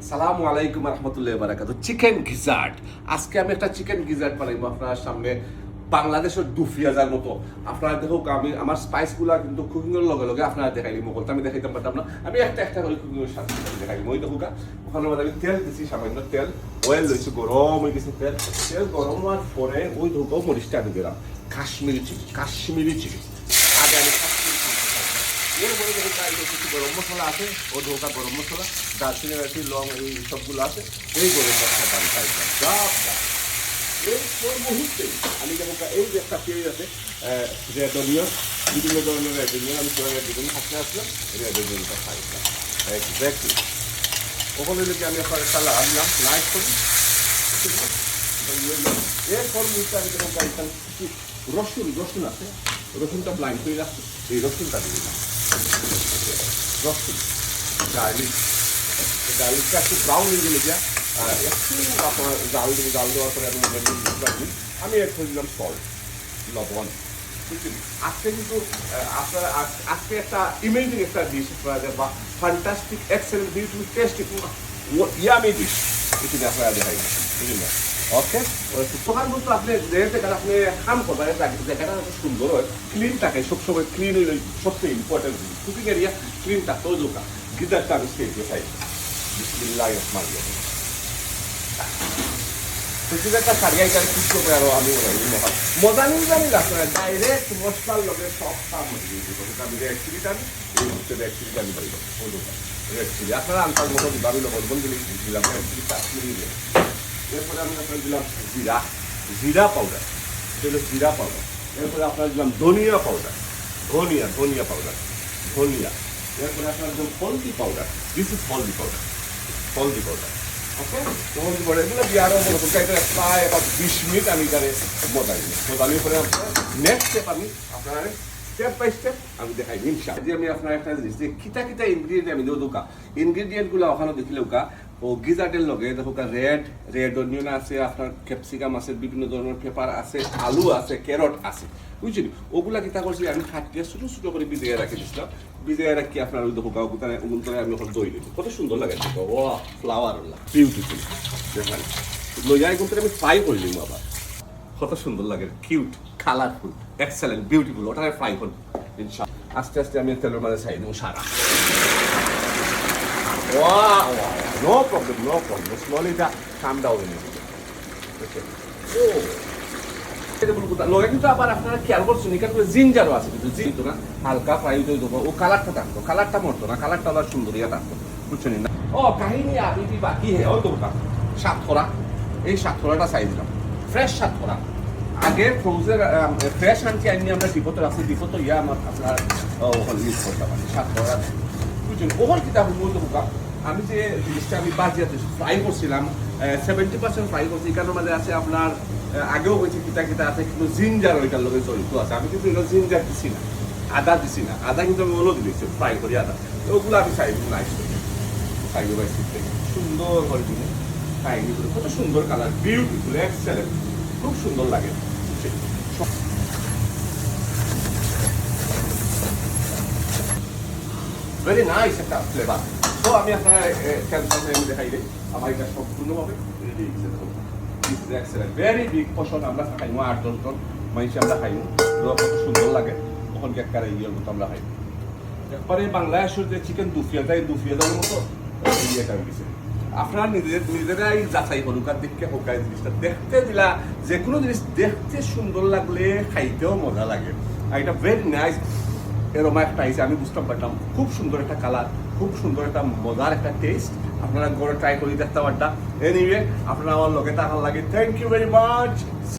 সালামু আলাইকুম রহমতুল্লাহ বারাকাতু। চিকেন গিজার্ড, আজকে আমি একটা চিকেন গিজার্ড বানাইবো আপনার সামনে। বাংলাদেশের দুফিয়াজার মতো আপনারা দেখুক, আমি আমার স্পাইসগুলা কিন্তু কুকিংয়ের লগে লগে আপনারা দেখাই দিব। বলতে আমি দেখাইতে পারতাম না, আমি একটা একটা করে কুকিংয়ের সাথে দেখাই দিব। ওই দেখুক, ওখানে মধ্যে আমি তেল দিচ্ছি, সামান্য তেল, অয়েল লইছি, গরম হয়ে গেছে তেল। তেল গরম হওয়ার পরে ওই ধুকো মরিচটা আমি দিলাম, কাশ্মীরি চিলি, কাশ্মীরি চিলি। আগে আমি কাশ্মীরি চিলি, এরপরে দেখুন কিছু গরম মশলা আছে, ও ধোকা গরম মশলা, দারচিনি রাখি, লং, এই সবগুলো আছে। এই গরম মশলাটা আমি খাইছিলাম। এই মুহূর্তে আমি যেমন এই যে একটা পেঁয়াজ আছে, রেড অনিয়ন, বিভিন্ন ধরনের রেড অনিয়ন, আমি বিভিন্ন হাসতে আসলাম, রেড অনিয়নটা খাইছিলাম এক্স্যাক্টলি। ওখানে যদি আমি আপনার একটা আনলাম লাইট করি, এরপর মুহূর্তে আমি যেমন খাইছিলাম কিছু রসুন আছে, রসুনটা ব্লাইন্ড করে রাখছি, এই রসুনটা দিয়ে দিলাম। রসুন, গার্লিকটা একটু ব্রাউন হয়ে গেলে যা একটু আপনার জাল দেওয়ার পরে আমি এড করে দিলাম সল্ট, লবণ। আজকে কিন্তু আপনারা আজকে একটা ইমেজিং একটা ডিশ বা fantastic excellent beautiful tasty yummy dish এখানে আপনারা দেখাই, বুঝলেন? ওকে, দোকান বলতে আপনি আপনি কাম করবেন, জায়গাটা সুন্দর হয়, ক্লিন থাকে, সবসময় ক্লিন হইলে সবচেয়ে ইম্পর্টেন্ট জিনিস। কুকিং এরিয়া ক্লিন থাকতে ওই দোকান গিজারটা আমি স্টেজ দেখাই। বিসমিল্লাহ রহমান রহিম। একটা সারিয়াইটার কিছু আরো আমি মজা নিয়ে জানি আপনার ডাইরেক্ট মশলার লগে সব কাম হয়ে গেছে। আমি রেড চিলিটা আমি এই মুহূর্তে রেড চিলিটা আমি পারি ওই দোকান রেড চিলি আপনারা আনতার মতো আমি লবণ দিলাম, রেড চিলি কাশ্মীরি দিয়ে। এরপরে আমি আপনার দিলাম জিরা পাউডার, এটা হলো জিরা পাউডার। এরপরে আপনার দিলাম ধনিয়া পাউডার, ধনিয়া পাউডার, ধনিয়া। এরপরে আপনার দিলাম হলদি powder, this is haldi powder, okay. হলদি পাউডার এগুলো দিয়ে আরও মনে করতে প্রায় 20 মিনিট আমি এখানে মজানির পরে আপনার নেক্সট স্টেপ আমি আপনার স্টেপ বাই স্টেপ আমি দেখাই ইনশাআল্লাহ। যে আমি আপনার একটা জিনিস যে কিতা ইনগ্রিডিয়েন্ট আমি দেবো দোকা, ইনগ্রিডিয়েন্টগুলো ওখানে দেখিলে ওকা ও গিজার্ডের লগে দেখো রেড অনিয়ন আছে, আপনার ক্যাপসিকাম আছে, বিভিন্ন ধরনের পেপার আছে, আলু আছে, ক্যারট আছে, বুঝছেন? ওগুলা কিতা করছি আমি খাটিয়ে ছোটো ছোটো করে ভিজিয়ে রাখি দিচ্ছিলাম। ভিজিয়ে রাখি আপনার ওই দেখো ওখানে আমি এখন দই দেবো, কত সুন্দর লাগে। ও ফ্লাওয়ার বিউটিফুল দেখেন, লইয়াই কিন্তু আমি ফ্রাই করে নিব আবার, কত সুন্দর লাগে, কিউট, কালারফুল, এক্সেলেন্ট, বিউটিফুল। ওটা ফ্রাই করবো ইনশাআল্লাহ। আস্তে আস্তে আমি তেলের মাঝে ছাই দেবো সারা। Wow, no problem. Slowly calm down. লগে কিন্তু আবার আপনারা খেয়াল করছেন এখানে জিঞ্জারও আছে, কিন্তু জিনতো না, হালকা ফ্রাই হয়ে দেবো। ও কালারটা থাকতো, কালারটা মরতো না, কালারটা আবার সুন্দর ইয়া থাকতো, বুঝছেন না? ও কাহিনী আবি বাকি হে ওই তো সাতখরা, এই সাতখরাটা চাই দিলাম, ফ্রেশ সাতখরা। আগে ফ্রোজেন ফ্রেশ আনছি, আনি আমরা ডিপোতে রাখছি, ডিপোতে ইয়া আমার আপনার ওখানে ইউজ করতে পারি সাতখরা। ওভার কিতাব আমি যে জিনিসটা আমি বাজিয়াতে ফ্রাই করছিলাম 70% ফ্রাই করছি, এখানের মাঝে আছে আপনার আগেও হয়েছে কিতা আছে, কিন্তু জিঞ্জার ওইটার লোকের জড়িত আছে। আমি কিন্তু এটা জিঞ্জার দিছি না, আদা দিছি না, আদা কিন্তু আমি ওলো দিয়েছি ফ্রাই করি আদা। ওগুলো আমি চাই নাইস করি, চাই সুন্দর করে দিলে ফ্রাই করে, কত সুন্দর কালার, বিউটিফুল, এক্সেলেন্ট, খুব সুন্দর লাগে। ভেরি নাইস একটা ফ্লেভার। তো আমি আপনার আমি দেখাই দিই, আমার এটা সম্পূর্ণভাবে রেডি হয়েছে। এক্সেলেন্ট, ভেরি বিগ পশন আমরা খাইমো, 8-10 জন মানুষ আমরা খাইমো, কত সুন্দর লাগে। তখন একবারে ইয়ের মতো আমরা খাইমো, একবারে বাংলাদেশের যে চিকেন দুফিয়াজার মতো ইয়েটা হয়েছে। আপনারা নিজেরাই যাচাই করুক আর দেখে হোকাই জিনিসটা দেখতে দিলা, যে কোনো জিনিস দেখতে সুন্দর লাগলে খাইতেও মজা লাগে। আর এটা ভেরি নাইস এরকম একটা আইসে, আমি বুঝতে পারলাম খুব সুন্দর একটা কালার, খুব সুন্দর একটা মজার একটা টেস্ট। আপনারা ঘরে ট্রাই করে দেখতে পারটা। এনিওয়ে আপনারা আমার লগে থাকার লাগে থ্যাংক ইউ ভেরি মাচ।